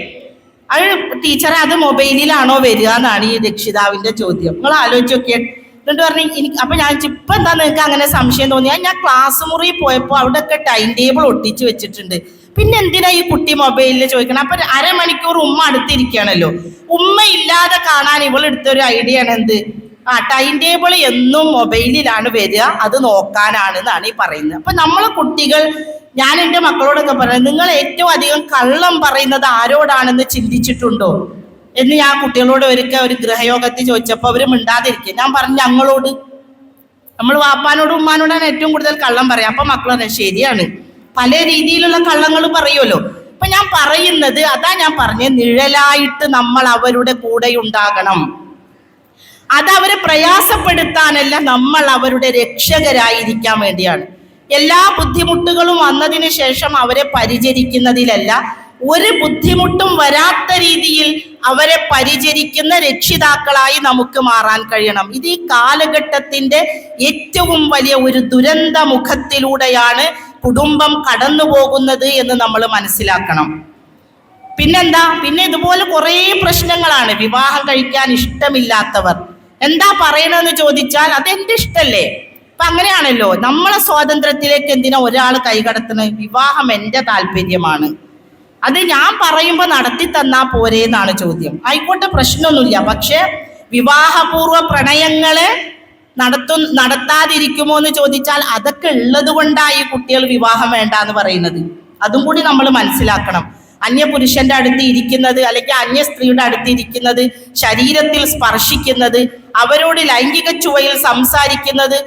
അത് ടീച്ചറെ അത് മൊബൈലിലാണോ വരിക എന്നാണ് ഈ രക്ഷിതാവിൻ്റെ ചോദ്യം. നിങ്ങൾ ആലോചിച്ച് നോക്കിയേ. എന്നിട്ട് പറഞ്ഞു, എനിക്ക് അപ്പം ഞാൻ ഇപ്പം എന്താ നിങ്ങൾക്ക് അങ്ങനെ സംശയം തോന്നിയാൽ, ഞാൻ ക്ലാസ് മുറിയിൽ പോയപ്പോൾ അവിടെയൊക്കെ ടൈം ടേബിൾ ഒട്ടിച്ച് വെച്ചിട്ടുണ്ട്, പിന്നെ എന്തിനാ ഈ കുട്ടി മൊബൈലിൽ ചോദിക്കണം? അപ്പൊ അരമണിക്കൂർ ഉമ്മ അടുത്തിരിക്കുകയാണല്ലോ. ഉമ്മ ഇല്ലാതെ കാണാൻ ഇവളെടുത്തൊരു ഐഡിയ ആണ് എന്ത്? ടൈം ടേബിൾ എന്നും മൊബൈലിലാണ് വരിക, അത് നോക്കാനാണ് എന്നാണ് ഈ പറയുന്നത്. അപ്പൊ നമ്മളെ കുട്ടികൾ, ഞാൻ എൻ്റെ മക്കളോടൊക്കെ പറയുന്നത്, നിങ്ങൾ ഏറ്റവും അധികം കള്ളം പറയുന്നത് ആരോടാണെന്ന് ചിന്തിച്ചിട്ടുണ്ടോ എന്ന് ഞാൻ കുട്ടികളോട് ഒരു ഗൃഹയോഗത്തിൽ ചോദിച്ചപ്പോൾ അവർ മിണ്ടാതിരിക്കുക. ഞാൻ പറഞ്ഞു, ഞങ്ങളോട്. നമ്മൾ വാപ്പാനോടും ഉമ്മാനോടാണ് ഏറ്റവും കൂടുതൽ കള്ളം പറയാം. അപ്പൊ മക്കൾ പറയാം ശരിയാണ്, പല രീതിയിലുള്ള കള്ളങ്ങൾ പറയുമല്ലോ. അപ്പൊ ഞാൻ പറയുന്നത് അതാ ഞാൻ പറഞ്ഞ നിഴലായിട്ട് നമ്മൾ അവരുടെ കൂടെ ഉണ്ടാകണം. അത് അവരെ പ്രയാസപ്പെടുത്താനല്ല, നമ്മൾ അവരുടെ രക്ഷകരായിരിക്കാൻ വേണ്ടിയാണ്. എല്ലാ ബുദ്ധിമുട്ടുകളും വന്നതിന് ശേഷം അവരെ പരിചരിക്കുന്നതിലല്ല, ഒരു ബുദ്ധിമുട്ടും വരാത്ത രീതിയിൽ അവരെ പരിചരിക്കുന്ന രക്ഷിതാക്കളായി നമുക്ക് മാറാൻ കഴിയണം. ഇത് ഈ കാലഘട്ടത്തിന്റെ ഏറ്റവും വലിയ ഒരു ദുരന്ത മുഖത്തിലൂടെയാണ് കുടുംബം കടന്നു പോകുന്നത് എന്ന് നമ്മൾ മനസ്സിലാക്കണം. പിന്നെന്താ, പിന്നെ ഇതുപോലെ കുറേ പ്രശ്നങ്ങളാണ്. വിവാഹം കഴിക്കാൻ ഇഷ്ടമില്ലാത്തവർ എന്താ പറയണമെന്ന് ചോദിച്ചാൽ അതെന്റെ ഇഷ്ടല്ലേ. അപ്പൊ അങ്ങനെയാണല്ലോ, നമ്മളെ സ്വാതന്ത്ര്യത്തിലേക്ക് എന്തിനാ ഒരാൾ കൈകടത്തുന്നത്? വിവാഹം എന്റെ താല്പര്യമാണ്, അത് ഞാൻ പറയുമ്പോൾ നടത്തി തന്നാ പോരേ എന്നാണ് ചോദ്യം. ആയിക്കോട്ടെ, പ്രശ്നമൊന്നുമില്ല. പക്ഷെ വിവാഹപൂർവ്വ പ്രണയങ്ങളെ നടത്താതിരിക്കുമോ എന്ന് ചോദിച്ചാൽ അതൊക്കെ ഉള്ളത് കൊണ്ടാണ് ഈ കുട്ടികൾ വിവാഹം വേണ്ട എന്ന് പറയുന്നത്. അതും കൂടി നമ്മൾ മനസ്സിലാക്കണം. അന്യപുരുഷന്റെ അടുത്ത് ഇരിക്കുന്നത്, അല്ലെങ്കിൽ അന്യ സ്ത്രീയുടെ അടുത്ത് ഇരിക്കുന്നത്, ശരീരത്തിൽ സ്പർശിക്കുന്നത്, അവരോട് ലൈംഗിക ചുവയിൽ സംസാരിക്കുന്നത്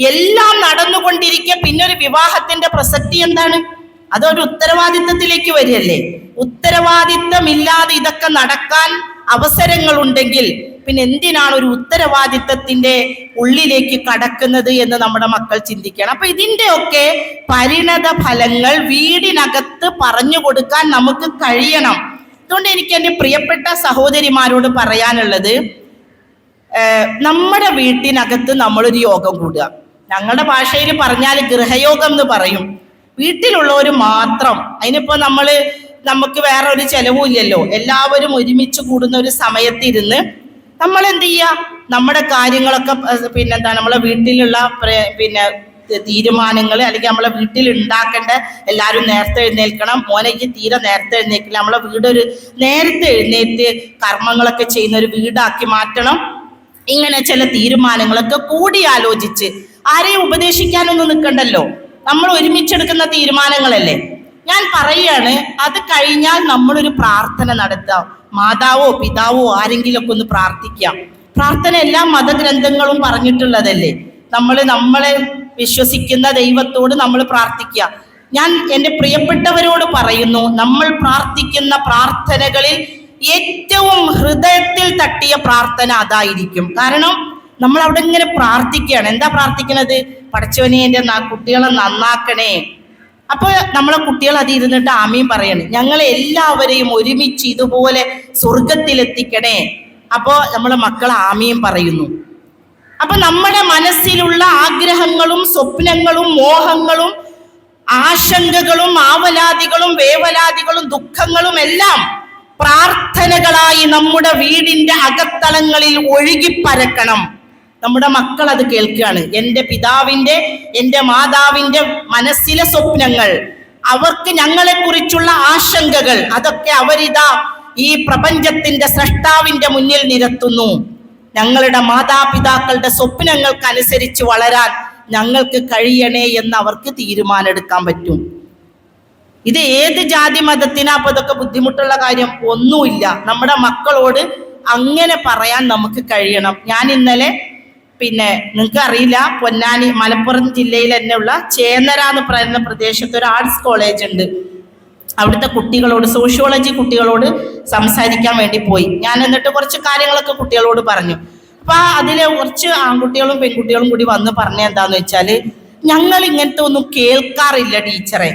എല്ലാം നടന്നുകൊണ്ടിരിക്കെ പിന്നെ ഒരു വിവാഹത്തിന്റെ പ്രസക്തി എന്താണ്? അതൊരു ഉത്തരവാദിത്തത്തിലേക്ക് വരികയല്ലേ. ഉത്തരവാദിത്തമില്ലാതെ ഇതൊക്കെ നടക്കാൻ അവസരങ്ങളുണ്ടെങ്കിൽ പിന്നെ എന്തിനാണ് ഒരു ഉത്തരവാദിത്തത്തിന്റെ ഉള്ളിലേക്ക് കടക്കുന്നത് എന്ന് നമ്മുടെ മക്കൾ ചിന്തിക്കണം. അപ്പൊ ഇതിന്റെയൊക്കെ പരിണത ഫലങ്ങൾ വീടിനകത്ത് പറഞ്ഞു കൊടുക്കാൻ നമുക്ക് കഴിയണം. അതുകൊണ്ട് എനിക്ക് എൻ്റെ പ്രിയപ്പെട്ട സഹോദരിമാരോട് പറയാനുള്ളത്, നമ്മുടെ വീട്ടിനകത്ത് നമ്മളൊരു യോഗം കൂടുക. ഞങ്ങളുടെ ഭാഷയിൽ പറഞ്ഞാൽ ഗൃഹയോഗം എന്ന് പറയും. വീട്ടിലുള്ളവർ മാത്രം, അതിനിപ്പോ നമുക്ക് വേറെ ഒരു ചെലവും ഇല്ലല്ലോ. എല്ലാവരും ഒരുമിച്ച് കൂടുന്ന ഒരു സമയത്തിരുന്ന് നമ്മൾ എന്ത് ചെയ്യുക, നമ്മുടെ കാര്യങ്ങളൊക്കെ നമ്മളെ വീട്ടിലുള്ള തീരുമാനങ്ങൾ, അല്ലെങ്കിൽ നമ്മളെ വീട്ടിൽ ഉണ്ടാക്കേണ്ട, എല്ലാവരും നേരത്തെ എഴുന്നേൽക്കണം. മോനയ്ക്ക് തീരെ നേരത്തെ എഴുന്നേൽക്കില്ല. നമ്മളെ വീടൊരു നേരത്തെ എഴുന്നേറ്റ് കർമ്മങ്ങളൊക്കെ ചെയ്യുന്ന ഒരു വീടാക്കി മാറ്റണം. ഇങ്ങനെ ചില തീരുമാനങ്ങളൊക്കെ കൂടി ആലോചിച്ച്, ആരെയും ഉപദേശിക്കാനൊന്നും നിൽക്കണ്ടല്ലോ, നമ്മൾ ഒരുമിച്ചെടുക്കുന്ന തീരുമാനങ്ങളല്ലേ. ഞാൻ പറയാണ്, അത് കഴിഞ്ഞാൽ നമ്മളൊരു പ്രാർത്ഥന നടത്താം. മാതാവോ പിതാവോ ആരെങ്കിലുമൊക്കെ ഒന്ന് പ്രാർത്ഥിക്കാം. പ്രാർത്ഥന എല്ലാ മതഗ്രന്ഥങ്ങളും പറഞ്ഞിട്ടുള്ളതല്ലേ. നമ്മളെ വിശ്വസിക്കുന്ന ദൈവത്തോട് നമ്മൾ പ്രാർത്ഥിക്കുക. ഞാൻ എൻ്റെ പ്രിയപ്പെട്ടവരോട് പറയുന്നു, നമ്മൾ പ്രാർത്ഥിക്കുന്ന പ്രാർത്ഥനകളിൽ ഏറ്റവും ഹൃദയത്തിൽ തട്ടിയ പ്രാർത്ഥന അതായിരിക്കും. കാരണം നമ്മൾ അവിടെ ഇങ്ങനെ പ്രാർത്ഥിക്കുകയാണ്. എന്താ പ്രാർത്ഥിക്കുന്നത്? പടച്ചവനെ എൻ്റെ കുട്ടികളെ നന്നാക്കണേ. അപ്പൊ നമ്മളെ കുട്ടികൾ അത് ഇരുന്നിട്ട് ആമീൻ പറയണം, ഞങ്ങളെ എല്ലാവരെയും ഒരുമിച്ച് ഇതുപോലെ സ്വർഗത്തിലെത്തിക്കണേ. അപ്പോ നമ്മളെ മക്കൾ ആമീൻ പറയുന്നു. അപ്പൊ നമ്മുടെ മനസ്സിലുള്ള ആഗ്രഹങ്ങളും സ്വപ്നങ്ങളും മോഹങ്ങളും ആശങ്കകളും ആവലാദികളും വേവലാദികളും ദുഃഖങ്ങളും എല്ലാം പ്രാർത്ഥനകളായി നമ്മുടെ വീടിന്റെ അകത്തളങ്ങളിൽ ഒഴുകിപ്പരക്കണം. നമ്മുടെ മക്കൾ അത് കേൾക്കുകയാണ്. എൻ്റെ പിതാവിൻ്റെ, എൻ്റെ മാതാവിൻ്റെ മനസ്സിലെ സ്വപ്നങ്ങൾ, അവർക്ക് ഞങ്ങളെ കുറിച്ചുള്ള ആശങ്കകൾ, അതൊക്കെ അവരിതാ ഈ പ്രപഞ്ചത്തിന്റെ സ്രഷ്ടാവിന്റെ മുന്നിൽ നിരത്തുന്നു. ഞങ്ങളുടെ മാതാപിതാക്കളുടെ സ്വപ്നങ്ങൾക്കനുസരിച്ച് വളരാൻ ഞങ്ങൾക്ക് കഴിയണേ എന്ന് അവർക്ക് തീരുമാനമെടുക്കാൻ പറ്റും. ഇത് ഏത് ജാതി മതത്തിനാ അപ്പൊ ഇതൊക്കെ ബുദ്ധിമുട്ടുള്ള കാര്യം? ഒന്നുമില്ല. നമ്മുടെ മക്കളോട് അങ്ങനെ പറയാൻ നമുക്ക് കഴിയണം. ഞാൻ ഇന്നലെ നിങ്ങൾക്ക് അറിയില്ല, പൊന്നാനി മലപ്പുറം ജില്ലയിൽ തന്നെ ഉള്ള ചേന്നര എന്ന് പറയുന്ന പ്രദേശത്ത് ഒരു ആർട്സ് കോളേജ് ഉണ്ട്. അവിടുത്തെ കുട്ടികളോട്, സോഷ്യോളജി കുട്ടികളോട് സംസാരിക്കാൻ വേണ്ടി പോയി ഞാൻ. എന്നിട്ട് കുറച്ച് കാര്യങ്ങളൊക്കെ കുട്ടികളോട് പറഞ്ഞു. അപ്പൊ അതിലെ കുറച്ച് ആൺകുട്ടികളും പെൺകുട്ടികളും കൂടി വന്ന് പറഞ്ഞ എന്താന്ന് വെച്ചാൽ, ഞങ്ങൾ ഇങ്ങനത്തെ ഒന്നും കേൾക്കാറില്ല ടീച്ചറെ.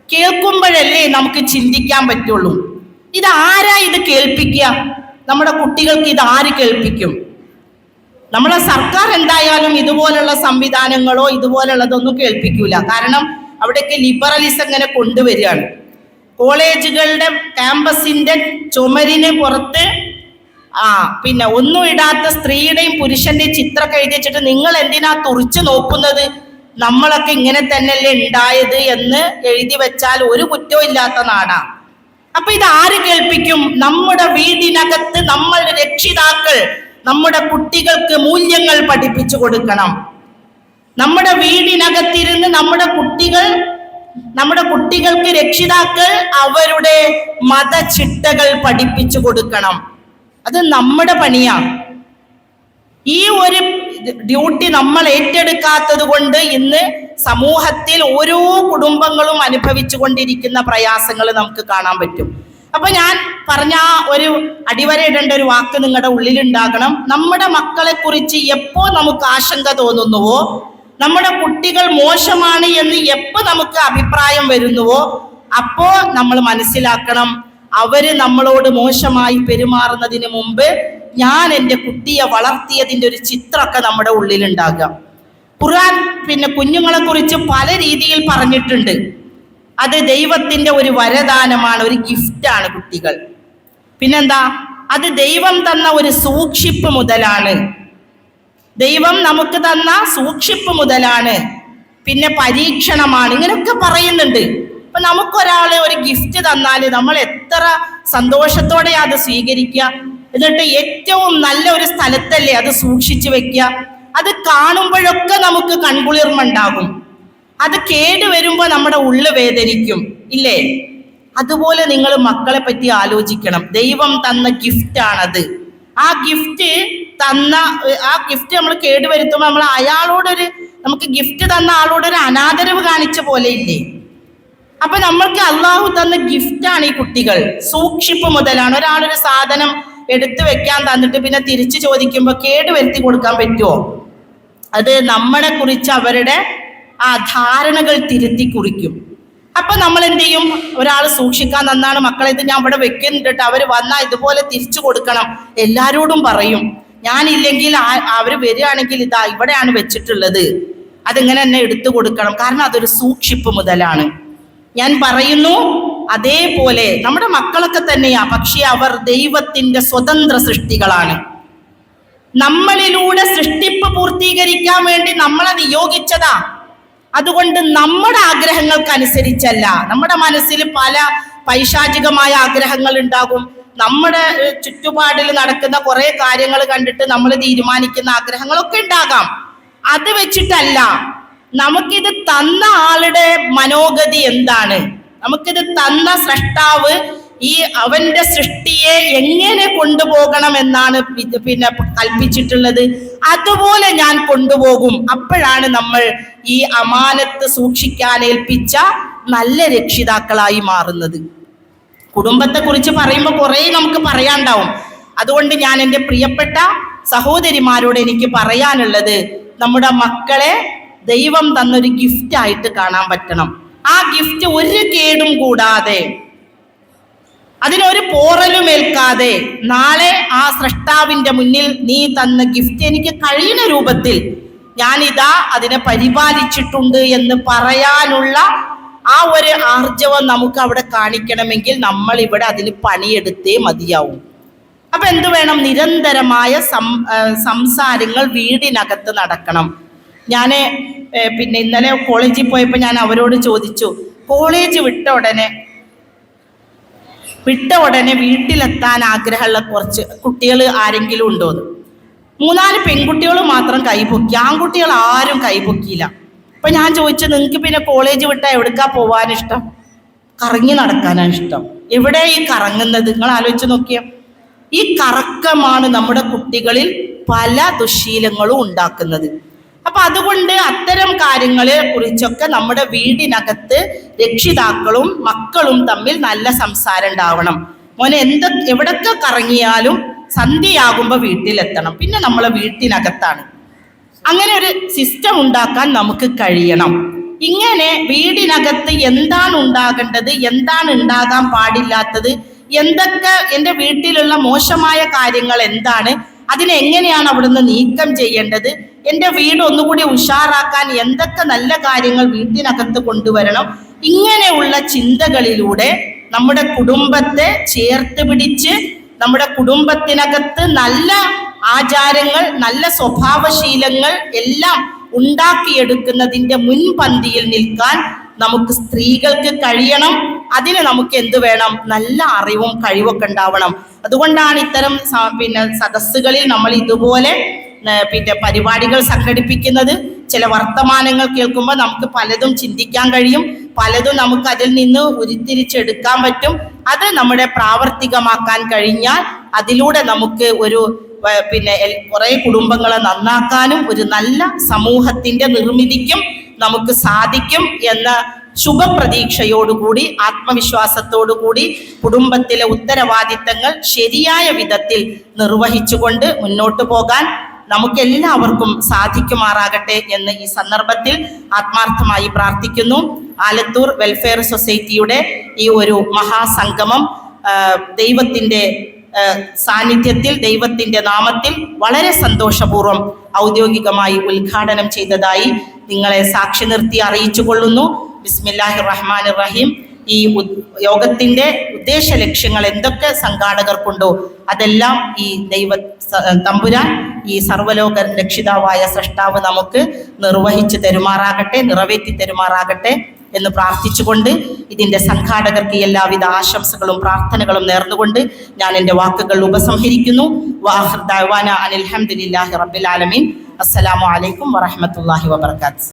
കേൾക്കുമ്പോഴല്ലേ നമുക്ക് ചിന്തിക്കാൻ പറ്റുള്ളൂ. ഇതാരാ ഇത് കേൾപ്പിക്കുക? നമ്മുടെ കുട്ടികൾക്ക് ഇത് ആര് കേൾപ്പിക്കും? നമ്മളെ സർക്കാർ എന്തായാലും ഇതുപോലുള്ള സംവിധാനങ്ങളോ ഇതുപോലുള്ളതൊന്നും കേൾപ്പിക്കൂല. കാരണം അവിടേക്ക് ലിബറലിസം ഇങ്ങനെ കൊണ്ടുവരികയാണ്. കോളേജുകളുടെ ക്യാമ്പസിന്റെ ചുമരിന് പുറത്ത് ഒന്നും ഇടാത്ത സ്ത്രീയുടെയും പുരുഷന്റെയും ചിത്രമൊക്കെ എഴുതി വെച്ചിട്ട് നിങ്ങൾ എന്തിനാ തുറിച്ചു നോക്കുന്നത്, നമ്മളൊക്കെ ഇങ്ങനെ തന്നെയല്ലേ ഉണ്ടായത് എന്ന് എഴുതി വെച്ചാൽ ഒരു കുറ്റവും ഇല്ലാത്ത നാടാ. അപ്പൊ ഇത് ആര് കേൾപ്പിക്കും? നമ്മുടെ വീടിനകത്ത് നമ്മളുടെ രക്ഷിതാക്കൾ നമ്മുടെ കുട്ടികൾക്ക് മൂല്യങ്ങൾ പഠിപ്പിച്ചു കൊടുക്കണം. നമ്മുടെ വീടിനകത്തിരുന്ന് നമ്മുടെ കുട്ടികൾക്ക് രക്ഷിതാക്കൾ അവരുടെ മതചിട്ടകൾ പഠിപ്പിച്ചു കൊടുക്കണം. അത് നമ്മുടെ പണിയാണ്. ഈ ഒരു ഡ്യൂട്ടി നമ്മൾ ഏറ്റെടുക്കാത്തത് കൊണ്ട് ഇന്ന് സമൂഹത്തിൽ ഓരോ കുടുംബങ്ങളും അനുഭവിച്ചു കൊണ്ടിരിക്കുന്ന പ്രയാസങ്ങൾ നമുക്ക് കാണാൻ പറ്റും. അപ്പൊ ഞാൻ പറഞ്ഞ ആ ഒരു അടിവരയിടേണ്ട ഒരു വാക്ക് നിങ്ങളുടെ ഉള്ളിലുണ്ടാകണം. നമ്മുടെ മക്കളെ കുറിച്ച് എപ്പോ നമുക്ക് ആശങ്ക തോന്നുന്നുവോ, നമ്മുടെ കുട്ടികൾ മോശമാണ് എന്ന് എപ്പോ നമുക്ക് അഭിപ്രായം വരുന്നുവോ, അപ്പോ നമ്മൾ മനസ്സിലാക്കണം, അവര് നമ്മളോട് മോശമായി പെരുമാറുന്നതിന് മുമ്പ് ഞാൻ എൻ്റെ കുട്ടിയെ വളർത്തിയതിൻ്റെ ഒരു ചിത്രമൊക്കെ നമ്മുടെ ഉള്ളിലുണ്ടാകുക. ഖുർആൻ കുഞ്ഞുങ്ങളെ കുറിച്ച് പല രീതിയിൽ പറഞ്ഞിട്ടുണ്ട്. അത് ദൈവത്തിന്റെ ഒരു വരദാനമാണ്, ഒരു ഗിഫ്റ്റാണ് കുട്ടികൾ. പിന്നെന്താ, അത് ദൈവം തന്ന ഒരു സൂക്ഷിപ്പ് മുതലാണ്. ദൈവം നമുക്ക് തന്ന സൂക്ഷിപ്പ് മുതലാണ്. പിന്നെ പരീക്ഷണമാണ്, ഇങ്ങനെയൊക്കെ പറയുന്നുണ്ട്. അപ്പൊ നമുക്കൊരാള് ഒരു ഗിഫ്റ്റ് തന്നാൽ നമ്മൾ എത്ര സന്തോഷത്തോടെ അത് സ്വീകരിക്കുക, എന്നിട്ട് ഏറ്റവും നല്ല ഒരു സ്ഥലത്തല്ലേ അത് സൂക്ഷിച്ചു വെക്കുക. അത് കാണുമ്പോഴൊക്കെ നമുക്ക് കൺകുളിർമ ഉണ്ടാകും. അത് കേടുവരുമ്പോ നമ്മുടെ ഉള്ളു വേദനിക്കും, ഇല്ലേ? അതുപോലെ നിങ്ങൾ മക്കളെ പറ്റി ആലോചിക്കണം. ദൈവം തന്ന ഗിഫ്റ്റാണത്. ആ ഗിഫ്റ്റ് നമ്മൾ കേടുവരുത്തുമ്പോൾ നമ്മൾ നമുക്ക് ഗിഫ്റ്റ് തന്ന ആളോടൊരു അനാദരവ് കാണിച്ച പോലെ ഇല്ലേ? അപ്പൊ നമ്മൾക്ക് അള്ളാഹു തന്ന ഗിഫ്റ്റാണ് ഈ കുട്ടികൾ. സൂക്ഷിപ്പ് മുതലാണ്. ഒരാളൊരു സാധനം എടുത്തു വെക്കാൻ തന്നിട്ട് പിന്നെ തിരിച്ചു ചോദിക്കുമ്പോൾ കേടുവരുത്തി കൊടുക്കാൻ പറ്റുമോ? അത് നമ്മളെ കുറിച്ച് അവരുടെ ആ ധാരണകൾ തിരുത്തി കുറിക്കും. അപ്പൊ നമ്മൾ എന്ത് ചെയ്യും? ഒരാൾ സൂക്ഷിക്കാൻ തന്നാണ്, മക്കളെ ഇത് ഞാൻ ഇവിടെ വെക്കുന്നുണ്ട്, അവർ വന്നാൽ ഇതുപോലെ തിരിച്ചു കൊടുക്കണം, എല്ലാരോടും പറയും. ഞാനില്ലെങ്കിൽ അവർ വരികയാണെങ്കിൽ ഇതാ ഇവിടെയാണ് വെച്ചിട്ടുള്ളത്, അതിങ്ങനെ തന്നെ എടുത്തു കൊടുക്കണം, കാരണം അതൊരു സൂക്ഷിപ്പ് മുതലാണ്. ഞാൻ പറയുന്നു, അതേപോലെ നമ്മുടെ മക്കളൊക്കെ തന്നെയാ, പക്ഷെ അവർ ദൈവത്തിന്റെ സ്വതന്ത്ര സൃഷ്ടികളാണ്. നമ്മളിലൂടെ സൃഷ്ടിപ്പ് പൂർത്തീകരിക്കാൻ വേണ്ടി നമ്മളെ നിയോഗിച്ചതാ. അതുകൊണ്ട് നമ്മുടെ ആഗ്രഹങ്ങൾക്കനുസരിച്ചല്ല. നമ്മുടെ മനസ്സിൽ പല പൈശാചികമായ ആഗ്രഹങ്ങൾ ഉണ്ടാകും. നമ്മുടെ ചുറ്റുപാടിൽ നടക്കുന്ന കുറെ കാര്യങ്ങൾ കണ്ടിട്ട് നമ്മൾ തീരുമാനിക്കുന്ന ആഗ്രഹങ്ങളൊക്കെ ഉണ്ടാകാം. അത് വെച്ചിട്ടല്ല, നമുക്കിത് തന്ന ആളുടെ മനോഗതി എന്താണ്, നമുക്കിത് തന്ന സൃഷ്ടാവ് അവന്റെ സൃഷ്ടിയെ എങ്ങനെ കൊണ്ടുപോകണം എന്നാണ് കൽപ്പിച്ചിട്ടുള്ളത്. അതുപോലെ ഞാൻ കൊണ്ടുപോകും. അപ്പോഴാണ് നമ്മൾ ഈ അമാനത്ത് സൂക്ഷിക്കാൻ ഏൽപ്പിച്ച നല്ല രക്ഷിതാക്കളായി മാറുന്നത്. കുടുംബത്തെ കുറിച്ച് പറയുമ്പോൾ കുറെ നമുക്ക് പറയാനുണ്ടാവും. അതുകൊണ്ട് ഞാൻ എൻ്റെ പ്രിയപ്പെട്ട സഹോദരിമാരോട് എനിക്ക് പറയാനുള്ളത്, നമ്മുടെ മക്കളെ ദൈവം തന്നൊരു ഗിഫ്റ്റ് ആയിട്ട് കാണാൻ പറ്റണം. ആ ഗിഫ്റ്റ് ഒരു കേടും കൂടാതെ, അതിനൊരു പോറലും ഏൽക്കാതെ, നാളെ ആ സൃഷ്ടാവിന്റെ മുന്നിൽ നീ തന്ന ഗിഫ്റ്റ് എനിക്ക് കഴിയുന്ന രൂപത്തിൽ ഞാനിതാ അതിനെ പരിപാലിച്ചിട്ടുണ്ട് എന്ന് പറയാനുള്ള ആ ഒരു ആർജവം നമുക്ക് അവിടെ കാണിക്കണമെങ്കിൽ നമ്മൾ ഇവിടെ അതിന് പണിയെടുത്തേ മതിയാവും. അപ്പൊ എന്ത് വേണം? നിരന്തരമായ സംസാരങ്ങൾ വീടിനകത്ത് നടക്കണം. ഞാൻ ഇന്നലെ കോളേജിൽ പോയപ്പോൾ ഞാൻ അവരോട് ചോദിച്ചു, കോളേജ് വിട്ട ഉടനെ വീട്ടിലെത്താൻ ആഗ്രഹമുള്ള കുറച്ച് കുട്ടികൾ ആരെങ്കിലും ഉണ്ടോന്ന്. 3-4 പെൺകുട്ടികൾ മാത്രം കൈപൊക്കി, ആൺകുട്ടികൾ ആരും കൈപൊക്കിയില്ല. അപ്പൊ ഞാൻ ചോദിച്ചു, നിങ്ങൾക്ക് പിന്നെ കോളേജ് വിട്ടാൽ എവിടേക്കാ പോവാനിഷ്ടം? കറങ്ങി നടക്കാനാണ് ഇഷ്ടം. എവിടെ ഈ കറങ്ങുന്നത്? നിങ്ങൾ ആലോചിച്ച് നോക്കിയാൽ ഈ കറക്കമാണ് നമ്മുടെ കുട്ടികളിൽ പല ദുശ്ശീലങ്ങളും ഉണ്ടാക്കുന്നത്. അപ്പൊ അതുകൊണ്ട് അത്തരം കാര്യങ്ങളെ കുറിച്ചൊക്കെ നമ്മുടെ വീടിനകത്ത് രക്ഷിതാക്കളും മക്കളും തമ്മിൽ നല്ല സംസാരം ഉണ്ടാവണം. മോനെ എവിടൊക്കെ കറങ്ങിയാലും സന്ധ്യയാകുമ്പോൾ വീട്ടിലെത്തണം, പിന്നെ നമ്മളെ വീട്ടിനകത്താണ്. അങ്ങനെ ഒരു സിസ്റ്റം ഉണ്ടാക്കാൻ നമുക്ക് കഴിയണം. ഇങ്ങനെ വീടിനകത്ത് എന്താണ് ഉണ്ടാകേണ്ടത്, എന്താണ് ഉണ്ടാകാൻ പാടില്ലാത്തത്, എന്തൊക്കെ എൻ്റെ വീട്ടിലുള്ള മോശമായ കാര്യങ്ങൾ എന്താണ്, അതിനെങ്ങനെയാണ് അവിടുന്ന് നീക്കം ചെയ്യേണ്ടത്, എൻ്റെ വീട് ഒന്നുകൂടി ഉഷാറാക്കാൻ എന്തൊക്കെ നല്ല കാര്യങ്ങൾ വീട്ടിനകത്ത് കൊണ്ടുവരണം, ഇങ്ങനെയുള്ള ചിന്തകളിലൂടെ നമ്മുടെ കുടുംബത്തെ ചേർത്ത് പിടിച്ച് നമ്മുടെ കുടുംബത്തിനകത്ത് നല്ല ആചാരങ്ങൾ, നല്ല സ്വഭാവശീലങ്ങൾ എല്ലാം ഉണ്ടാക്കിയെടുക്കുന്നതിന്റെ മുൻപന്തിയിൽ നിൽക്കാൻ നമുക്ക് സ്ത്രീകൾക്ക് കഴിയണം. അതിന് നമുക്ക് എന്ത് വേണം? നല്ല അറിവും കഴിവൊക്കെ ഉണ്ടാവണം. അതുകൊണ്ടാണ് ഇത്തരം സദസ്സുകളിൽ നമ്മൾ ഇതുപോലെ പരിപാടികൾ സംഘടിപ്പിക്കുന്നത്. ചില വർത്തമാനങ്ങൾ കേൾക്കുമ്പോൾ നമുക്ക് പലതും ചിന്തിക്കാൻ കഴിയും, പലതും നമുക്ക് അതിൽ നിന്ന് ഉരുത്തിരിച്ചെടുക്കാൻ പറ്റും. അത് നമ്മുടെ പ്രാവർത്തികമാക്കാൻ കഴിഞ്ഞാൽ അതിലൂടെ നമുക്ക് ഒരു കുറെ കുടുംബങ്ങളെ നന്നാക്കാനും ഒരു നല്ല സമൂഹത്തിന്റെ നിർമ്മിതിക്കും നമുക്ക് സാധിക്കും എന്ന ശുഭപ്രതീക്ഷയോടുകൂടി ആത്മവിശ്വാസത്തോടുകൂടി കുടുംബത്തിലെ ഉത്തരവാദിത്തങ്ങൾ ശരിയായ വിധത്തിൽ നിർവഹിച്ചുകൊണ്ട് മുന്നോട്ട് പോകാൻ നമുക്കെല്ലാവർക്കും സാധിക്കുമാറാകട്ടെ എന്ന് ഈ സന്ദർഭത്തിൽ ആത്മാർത്ഥമായി പ്രാർത്ഥിക്കുന്നു. ആലത്തൂർ വെൽഫെയർ സൊസൈറ്റിയുടെ ഈ ഒരു മഹാസംഗമം ദൈവത്തിൻ്റെ സാന്നിധ്യത്തിൽ, ദൈവത്തിൻ്റെ നാമത്തിൽ വളരെ സന്തോഷപൂർവ്വം ഔദ്യോഗികമായി ഉദ്ഘാടനം ചെയ്തതായി നിങ്ങളെ സാക്ഷി നിർത്തി അറിയിച്ചു കൊള്ളുന്നു. ബിസ്മില്ലാഹിർ റഹ്മാനിർ റഹീം. ഈ യോഗത്തിന്റെ ഉദ്ദേശ ലക്ഷ്യങ്ങൾ എന്തൊക്കെ സംഘാടകർക്കുണ്ടോ അതെല്ലാം ഈ തമ്പുരാൻ, ഈ സർവ്വലോക രക്ഷിതാവായ സൃഷ്ടാവ് നമുക്ക് നിർവഹിച്ചു തരുമാറാകട്ടെ, നിറവേറ്റി തരുമാറാകട്ടെ എന്ന് പ്രാർത്ഥിച്ചുകൊണ്ട് ഇതിൻ്റെ സംഘാടകർക്ക് എല്ലാവിധ ആശംസകളും പ്രാർത്ഥനകളും നേർന്നുകൊണ്ട് ഞാൻ എൻ്റെ വാക്കുകൾ ഉപസംഹരിക്കുന്നു. വാഹിർ ദഅ്വാന അനിൽ ഹംദുലില്ലാഹി റബ്ബിൽ ആലമീൻ. അസ്സലാമു അലൈക്കും വറഹ്മത്തുള്ളാഹി വബറകാതുഹു.